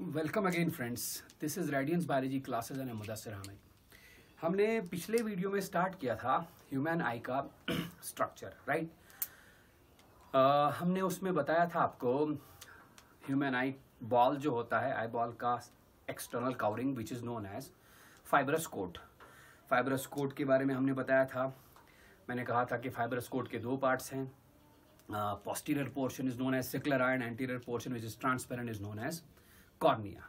Welcome again friends, this is Radiance biology classes and Mudassir Ahmed. हमने पिछले video में start किया था ह्यूमन आई का स्ट्रक्चर, राइट। हमने उसमें बताया था आपको ह्यूमन आई बॉल जो होता है, आई बॉल का external covering which is known as fibrous coat. Fibrous coat के बारे में हमने बताया था। मैंने कहा था कि फाइब्रस कोट के दो पार्ट्स हैं। Posterior portion is known as secular eye and anterior portion which is transparent is known as cornea.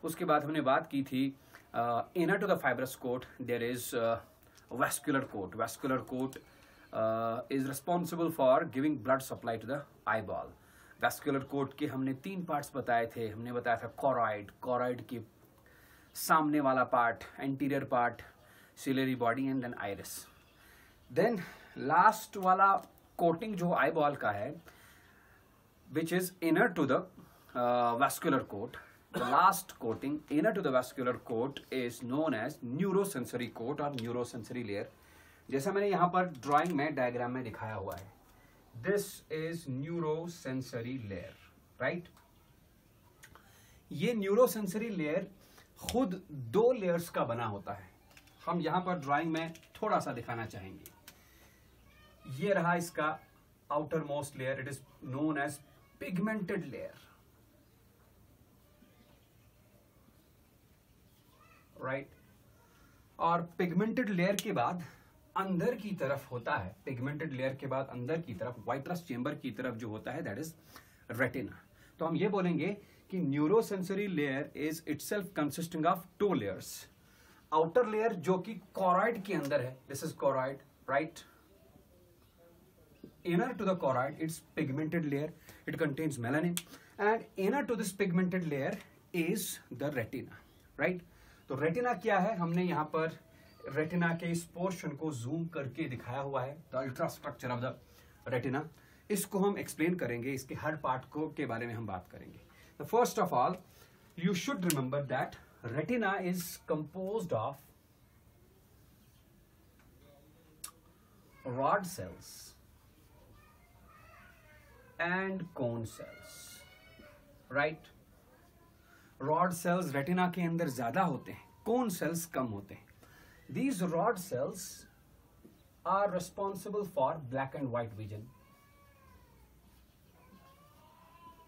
उसके बाद हमने बात की थी inner to the fibrous coat there is vascular coat. Vascular coat is responsible for giving blood supply to the I ball. Vascular coat के हमने तीन parts बताए थे। हमने बताया था कॉरॉइड, कॉरॉइड के सामने वाला part, anterior part, ciliary body and then iris. Then last वाला कोटिंग जो आई बॉल का है which is inner to the vascular coat. The last coating inner to the vascular coat is known as neurosensory coat or neurosensory layer. जैसा मैंने यहाँ पर drawing में diagram में दिखाया हुआ है, this is neurosensory layer, right? ये neurosensory layer खुद दो लेयर्स का बना होता है। हम यहाँ पर ड्राइंग में थोड़ा सा दिखाना चाहेंगे। ये रहा इसका outer most layer, it is known as pigmented layer, right. और पिगमेंटेड लेयर के बाद अंदर की तरफ होता है, पिगमेंटेड लेयर के बाद अंदर की तरफ वाइट्रस चेंबर की तरफ जो होता है दैट इज रेटिना। तो हम ये बोलेंगे कि neurosensory layer is itself consisting of two layers. Outer layer जो कि कॉरॉइड के अंदर है, this is choroid, right. Inner to the choroid it's pigmented layer, it contains melanin, and inner to this pigmented layer is the retina, right. तो retina क्या है, हमने यहां पर रेटिना के इस पोर्शन को जूम करके दिखाया हुआ है, the ultra structure of the retina. इसको हम एक्सप्लेन करेंगे, इसके हर पार्ट को के बारे में हम बात करेंगे। तो first of all you should remember that retina is composed of rod cells and cone cells, right. Rod sales retina के अंदर ज्यादा होते हैं, कोन सेल्स कम होते हैं। These rod cells are responsible for black and white vision.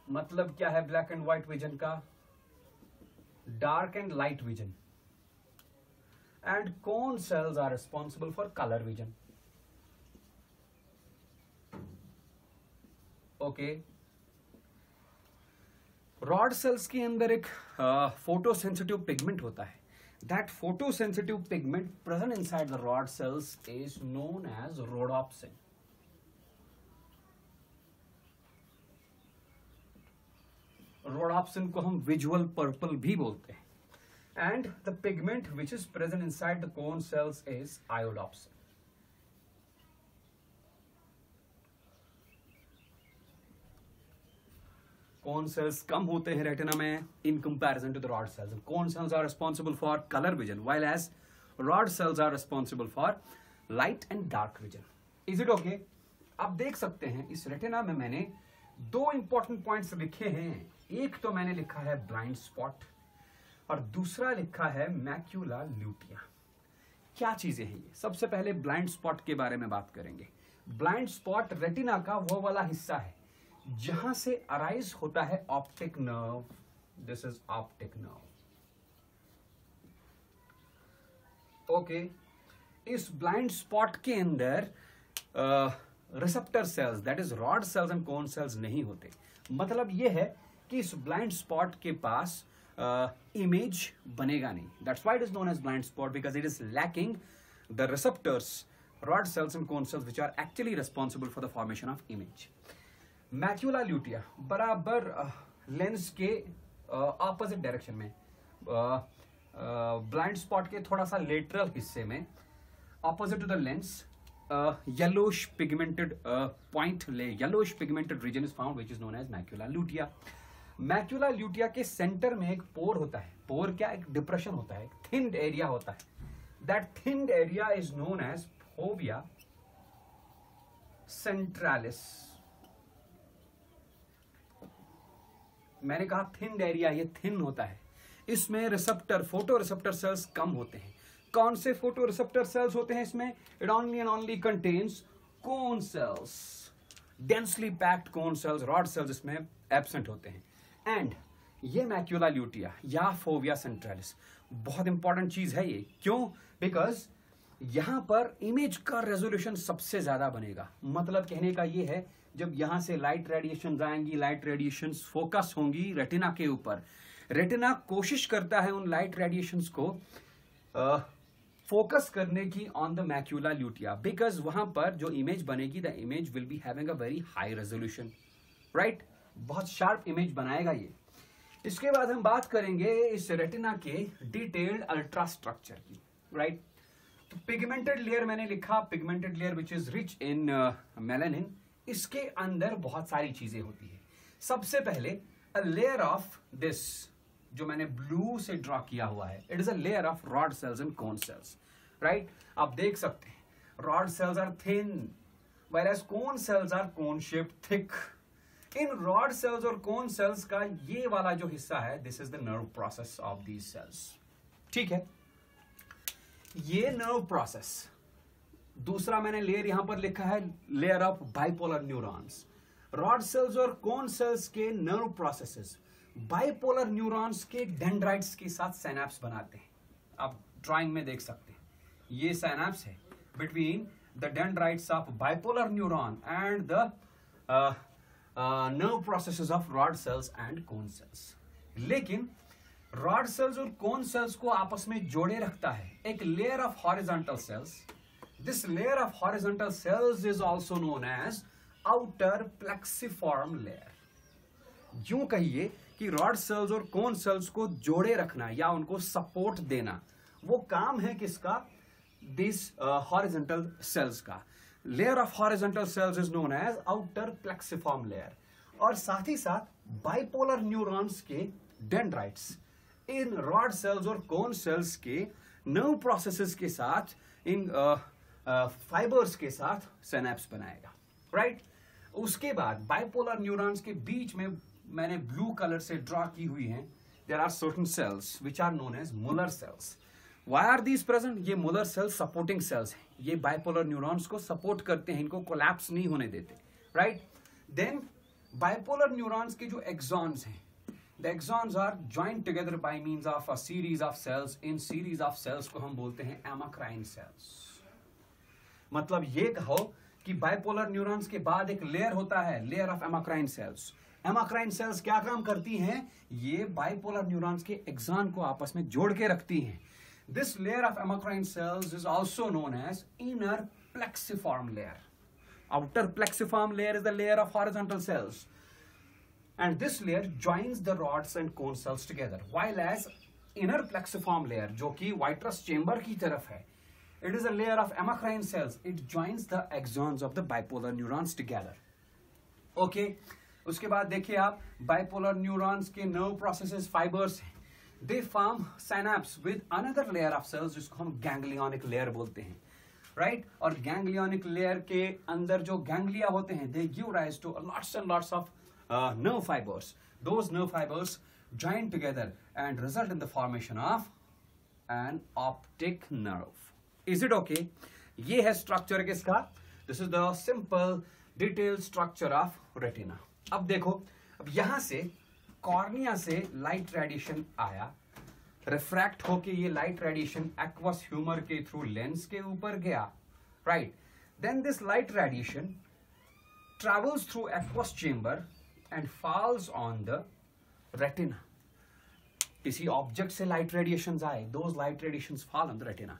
मतलब क्या है ब्लैक एंड व्हाइट विजन का? Dark and light vision. And cone cells are responsible for colour vision. Okay. Rod cells के अंदर एक फोटोसेंसिटिव पिगमेंट होता है। That photosensitive pigment present inside the rod cells is known as rhodopsin. Rhodopsin को हम visual purple भी बोलते हैं। And the pigment which is present inside the cone cells is iodopsin. Cone cells कम होते हैं रेटिना में in comparison to the rod cells. Cone cells are responsible for colour vision while as rod cells are responsible for light and dark vision. Is it okay? आप देख सकते हैं इस retina में मैंने दो इंपॉर्टेंट पॉइंट्स लिखे हैं। एक तो मैंने लिखा है ब्लाइंड स्पॉट और दूसरा लिखा है मैक्यूला ल्यूटिया। क्या चीजें हैं ये? सबसे पहले ब्लाइंड स्पॉट के बारे में बात करेंगे। ब्लाइंड स्पॉट रेटिना का वो वाला हिस्सा है जहां से अराइज होता है optic nerve. This is optic nerve, okay. इस ब्लाइंड स्पॉट के अंदर receptor cells that is rod cells and cone sales नहीं होते। मतलब यह है कि इस ब्लाइंड स्पॉट के पास इमेज बनेगा नहीं। That's why it is known as blind spot because it is lacking the receptors, rod cells and cone cells which are actually responsible for the formation of image. Macula lutea बराबर lens के opposite direction में, blind spot के थोड़ा सा lateral हिस्से में, opposite to the lens, yellowish pigmented point ले yellowish pigmented region is found which is known as macula lutea. Macula lutea के सेंटर में एक पोर होता है। पोर क्या? एक डिप्रेशन होता है, एक थिन्ड एरिया होता है। That thinned area is known as fovea centralis. मैंने कहा थिन एरिया, ये थिन होता है, इसमें रिसेप्टर, फोटो रिसेप्टर सेल्स कम होते हैं। कौन से फोटो रिसेप्टर सेल्स होते हैं इसमें? It only and only contains cone cells, densely packed cone cells, rod sales इसमें एब्सेंट होते हैं। एंड ये मैक्यूला ल्यूटिया या फोविया सेंट्रलिस बहुत इंपॉर्टेंट चीज है ये। क्यों? बिकॉज यहां पर इमेज का रेजोल्यूशन सबसे ज्यादा बनेगा। मतलब कहने का ये है, जब यहां से लाइट रेडिएशन आएंगी, लाइट रेडिएशन फोकस होंगी रेटिना के ऊपर, रेटिना कोशिश करता है उन लाइट रेडिएशंस को फोकस करने की on the macula lutea, because वहां पर जो इमेज बनेगी, the image will be having a very high resolution, right? बहुत शार्प इमेज बनाएगा ये। इसके बाद हम बात करेंगे इस रेटिना के डिटेल्ड अल्ट्रा स्ट्रक्चर की, राइट? तो पिगमेंटेड लेयर मैंने लिखा, pigmented layer which is rich in melanin. इसके अंदर बहुत सारी चीजें होती है। सबसे पहले अ लेयर ऑफ दिस, जो मैंने ब्लू से ड्रॉ किया हुआ है, it is a layer of rod cells and cone cells, right? आप देख सकते हैं rod cells are thin whereas cone cells are cone shaped thick. इन रॉड सेल्स और कोन सेल्स का ये वाला जो हिस्सा है, this is the nerve process of these cells, ठीक है? ये नर्व प्रोसेस। दूसरा मैंने लेयर यहां पर लिखा है, layer of bipolar neurons. Rod cells और कोन सेल्स के नर्व प्रोसेसेस बाइपोलर न्यूरॉन्स के डेंड्राइट्स के साथ सिनैप्स बनाते हैं। आप ड्राइंग में देख सकते हैं, ये सिनैप्स है between the dendrites of bipolar neuron and the nerve processes of rod cells and cone sales. लेकिन रॉड सेल्स और कोन सेल्स को आपस में जोड़े रखता है एक layer of horizontal cells. This layer of horizontal cells is also known as outer plexiform layer. यूं कहिए कि रॉड सेल्स और कोन सेल्स को जोड़े रखना या उनको सपोर्ट देना, वो काम है किसका? दिस हॉरिजॉन्टल सेल्स का। Layer of horizontal cells is known as outer plexiform layer. और साथ ही साथ बाइपोलर न्यूरॉन्स के डेंड्राइट्स इन रॉड सेल्स और कोन सेल्स के नर्व प्रोसेसेस के साथ, इन फाइबर्स के साथ सिनैप्स बनाएगा, राइट? उसके बाद बाइपोलर न्यूरॉन्स के बीच में मैंने ब्लू कलर से ड्रॉ की हुई हैं, there are certain cells which are known as Muller cells. Why are these present? ये मुलर सेल्स सपोर्टिंग सेल्स हैं, ये बाइपोलर न्यूरॉन्स को सपोर्ट करते हैं, इनको कोलैप्स नहीं होने देते, राइट? देन बाइपोलर न्यूरॉन्स के जो एक्सॉन्स हैं, the axons are joined together by means of a series of cells. In series of cells को हम बोलते हैं amacrine cells। मतलब ये कहो कि बाइपोलर न्यूरॉन्स के बाद एक लेयर होता है, layer of amacrine cells। amacrine cells क्या काम करती हैं? ये बाइपोलर न्यूरॉन्स के एक्सॉन को आपस में जोड़ के रखती हैं। This layer of amacrine cells is also known as inner plexiform layer. Outer plexiform layer is the layer of horizontal cells. And this layer joins the rods and cone cells together, while as inner plexiform layer, जो कि vitreous chamber की तरफ है, it is a layer of amacrine cells. It joins the axons of the bipolar neurons together. Okay, उसके बाद देखिए आप, bipolar neurons के nerve processes fibers हैं, they form synapse with another layer of cells जिसको हम ganglionic layer बोलते हैं, right? और ganglionic layer के अंदर जो ganglia होते हैं, they give rise to lots and lots of nerve fibers. Those nerve fibers join together and result in the formation of an optic nerve. Is it okay? ये है structure किसका? This is the simple detailed structure of retina. अब देखो, अब यहां से cornea से light radiation आया, रिफ्रैक्ट होके ये लाइट रेडिएशन एक्वस ह्यूमर के थ्रू लेंस के ऊपर गया, right? Then this light radiation travels through aqueous chamber and falls on the retina. किसी ऑब्जेक्ट से लाइट रेडिएशंस आए, those light radiations fall on the retina.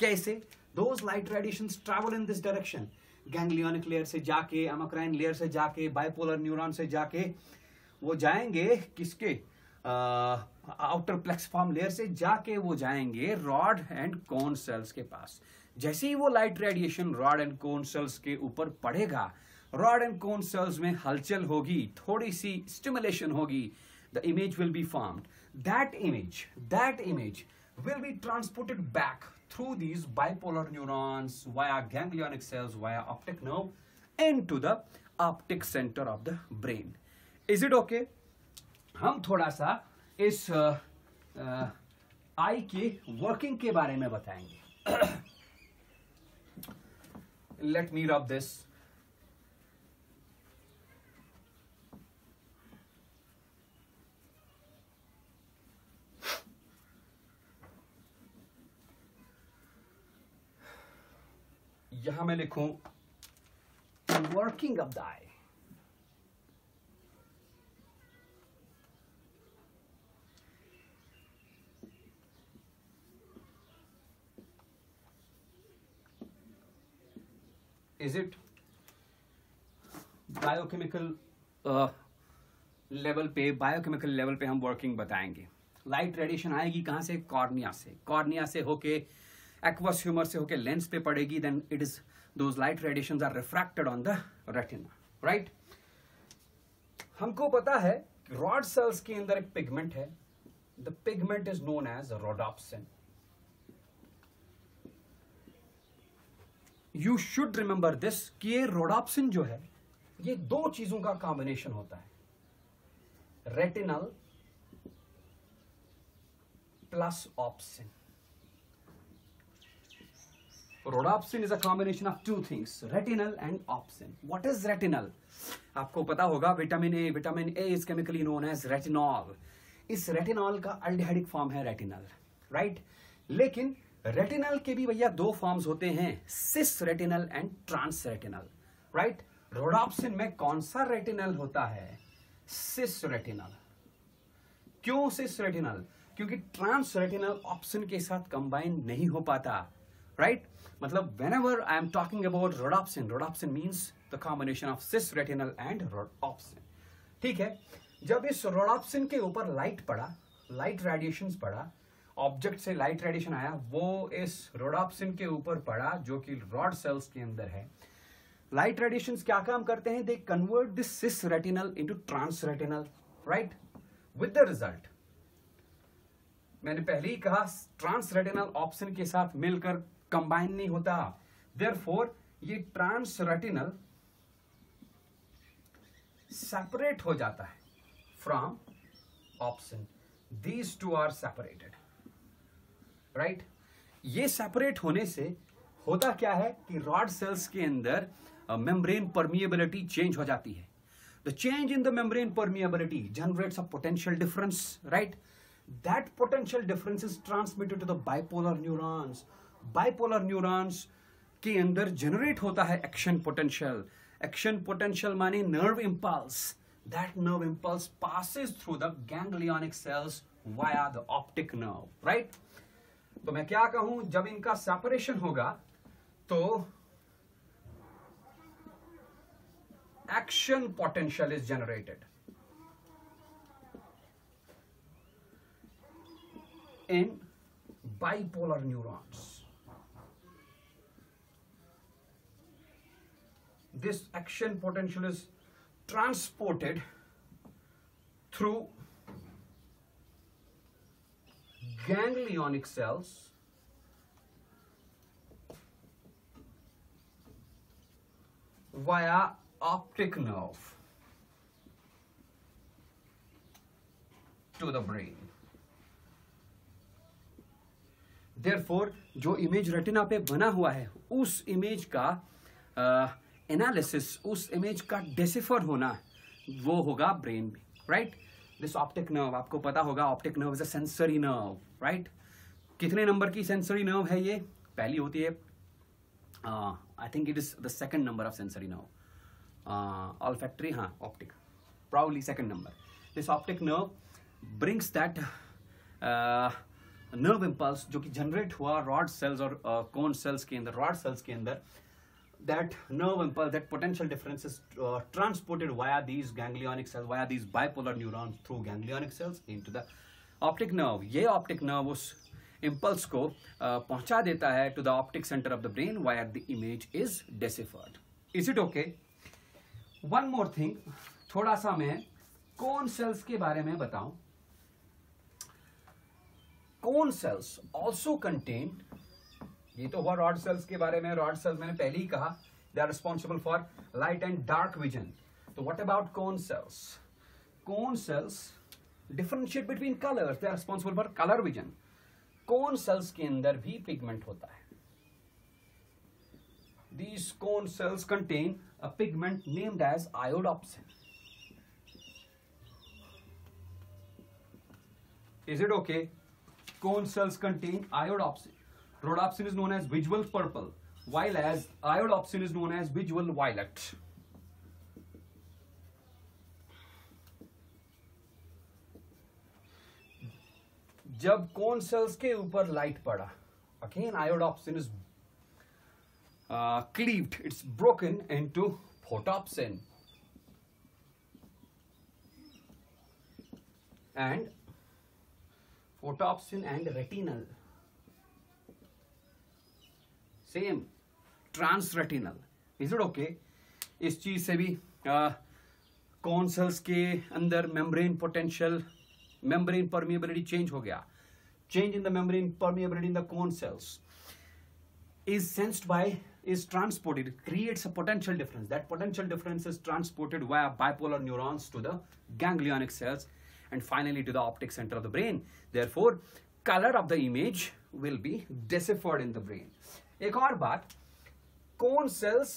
कैसे? Those light radiations travel in this direction. Ganglionic layer से जाके, amacrine layer से जाके, bipolar neuron से जाके वो जाएंगे किसके? आउटर प्लेक्सिफॉर्म लेयर से जाके वो जाएंगे रॉड एंड कोन सेल्स के पास। जैसे ही वो light radiation rod and cone cells के ऊपर पड़ेगा, रॉड एंड कोन सेल्स में हलचल होगी, थोड़ी सी स्टिमुलेशन होगी, the image will be formed. That image will be transported back through these bipolar neurons via ganglionic cells via optic nerve into the optic center of the brain. Is it okay? हम थोड़ा सा इस आई के working के बारे में बताएंगे। Let me rub this. यहां मैं लिखूं working of the I. Is it biochemical level पे, बायोकेमिकल लेवल पे हम वर्किंग बताएंगे। लाइट रेडिएशन आएगी कहां से? कॉर्निया से। कॉर्निया से होके एक्वस ह्यूमर से होके लेंस पे पड़ेगी, then it is those light radiations are refracted on the retina, right. हमको पता है कि रॉड सेल्स के अंदर एक पिगमेंट है, the pigment is known as rhodopsin. You should remember this कि ये रोडोप्सिन जो है ये दो चीजों का कॉम्बिनेशन होता है, retinal plus obscene. Rhodopsin is a combination of two things, retinal and opsin. What is retinal? आपको पता होगा vitamin A. Vitamin A is chemically known as retinol. इस रेटिनॉल का अल्डिहाइडिक फॉर्म है रेटिनल, राइट। लेकिन retinal के भी भैया दो फॉर्म्स होते हैं, cis retinal and trans retinal, right. Rhodopsin में कौन सा रेटिनल होता है? Cis retinal. क्यों सिस रेटिनल? क्योंकि ट्रांस रेटिनल ऑप्सिन के साथ कंबाइन नहीं हो पाता, राइट। मतलब whenever I am talking about rhodopsin, rhodopsin means the combination of cis retinal and rhodopsin, ठीक है। जब इस rhodopsin के ऊपर लाइट पड़ा, लाइट रेडिएशंस पड़ा, ऑब्जेक्ट से लाइट रेडिएशन आया, वो इस rhodopsin के ऊपर पड़ा जो कि रॉड सेल्स के अंदर है। लाइट रेडिएशंस क्या काम करते हैं? They convert this cis retinal into trans retinal, right, with the result, मैंने पहले ही कहा ट्रांस रेटिनल ऑप्सिन के साथ मिलकर कंबाइन नहीं होता। देयरफॉर ये ट्रांस रेटिनल सेपरेट हो जाता है from opsin. These two are separated, right. ये सेपरेट होने से होता क्या है कि रॉड सेल्स के अंदर मेम्ब्रेन परमिएबिलिटी चेंज हो जाती है। The change in the membrane permeability generates a potential difference, right. That potential difference is transmitted to the bipolar neurons. Bipolar neurons के अंदर जनरेट होता है एक्शन पोटेंशियल। एक्शन पोटेंशियल माने nerve impulse. That nerve impulse passes through the ganglionic cells via the optic nerve, right? तो मैं क्या कहूं, जब इनका सेपरेशन होगा तो action potential is generated in bipolar neurons. This action potential is transported through ganglionic cells via optic nerve to the brain. Therefore, जो image retina पे बना हुआ है उस इमेज का एनालिसिस, उस इमेज का डेसिफर होना वो होगा ब्रेन में, राइट। दिस ऑप्टिक नर्व, आपको पता होगा optic nerve is a sensory nerve, right. कितने नंबर की सेंसरी नर्व है ये? पहली होती है, I think it is the second number of sensory nerve, olfactory, हाँ optic, proudly second number. This optic nerve brings that nerve impulse जो कि जनरेट हुआ रॉड सेल्स और कोन सेल्स के अंदर, रॉड सेल्स के अंदर, that nerve impulse, that potential difference is transported via these ganglionic cells, via these bipolar neurons through ganglionic cells into the optic nerve. ये optic nerve उस impulse को पहुंचा देता है to the optic center of the brain where the image is deciphered. Is it okay? One more thing, थोड़ा सा मैं cone cells के बारे में बताऊं। Cone cells also contain, ये तो हुआ रॉड सेल्स के बारे में। रॉड सेल्स मैंने पहले ही कहा they are responsible for light and dark vision. तो what about cone cells? Cone cells differentiate between colours, they are responsible for colour vision. Cone cells के अंदर भी पिगमेंट होता है। These cone cells contain a pigment named as iodopsin. Is it okay? Cone cells contain iodopsin. Rhodopsin is known as visual purple, while as iodopsin is known as visual violet. जब cone cells के ऊपर light पड़ा, again iodopsin is cleaved, it's broken into photopsin, and photopsin and retinal, same transretinal. Is it okay? इस चीज से भी cone cells के अंदर membrane potential, membrane permeability change हो गया। Change in the membrane permeability in the cone cells is sensed by, is transported, it creates a potential difference. That potential difference is transported via bipolar neurons to the ganglionic cells and finally to the optic center of the brain. Therefore, color of the image will be deciphered in the brain. एक और बात, cone cells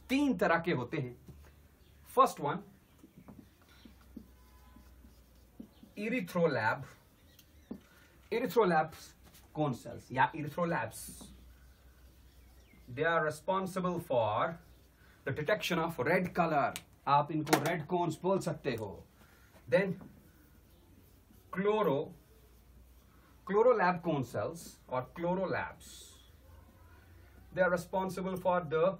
तीन तरह के होते हैं। First one, erythrolabs cone cells या erythrolabs. They are responsible for the detection of red color. आप इनको red cones बोल सकते हो। Then chlorolab cone cells or chlorolabs. They are responsible for the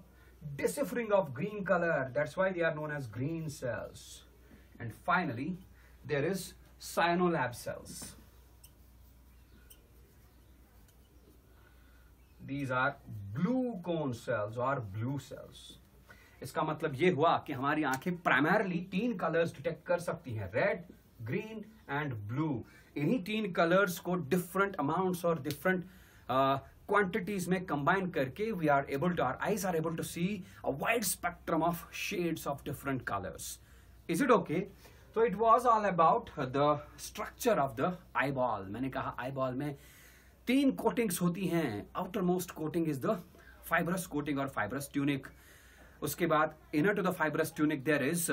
deciphering of green color. That's why they are known as green cells. And finally, there is cyanolab cells. These are blue cone cells or blue cells. इसका मतलब ये हुआ कि हमारी आंखें primarily तीन colours detect कर सकती हैं, रेड, ग्रीन एंड ब्लू। इन्हीं तीन कलर्स को डिफरेंट अमाउंट्स और डिफरेंट क्वांटिटीज में कंबाइन करके we are able to, our eyes are able to see a wide spectrum of shades of different colours. Is it okay? तो it was all about the structure of the eye ball. मैंने कहा eyeball में तीन coatings होती हैं। Outermost coating is the fibrous coating और fibrous tunic. उसके बाद inner to the fibrous tunic there is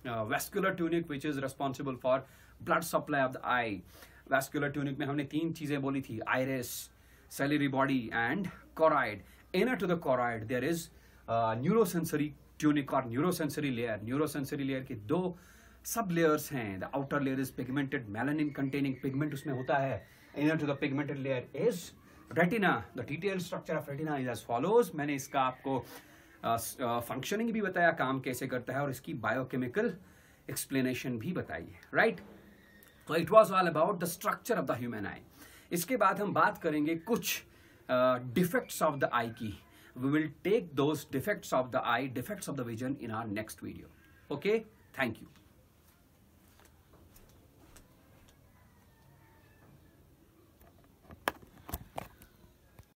vascular tunic which is responsible for blood supply of the eye. Vascular tunic में हमने तीन चीजें बोली थी, iris, ciliary body and choroid. Inner to the choroid there is neurosensory tunic और neurosensory layer. Neurosensory layer के दो sub layers हैं। The outer layer is pigmented, melanin containing pigment उसमें होता है। Inner to the pigmented layer is retina. The detailed structure of retina is as follows. मैंने इसका आपको फंक्शनिंग भी बताया, काम कैसे करता है, और इसकी बायोकेमिकल एक्सप्लेनेशन भी बताई है, राइट? तो it was all about the structure of the human आई। इसके बाद हम बात करेंगे कुछ डिफेक्ट्स ऑफ द आई की। We will take those defects of the eye, defects of the vision in our next video. Okay, thank you.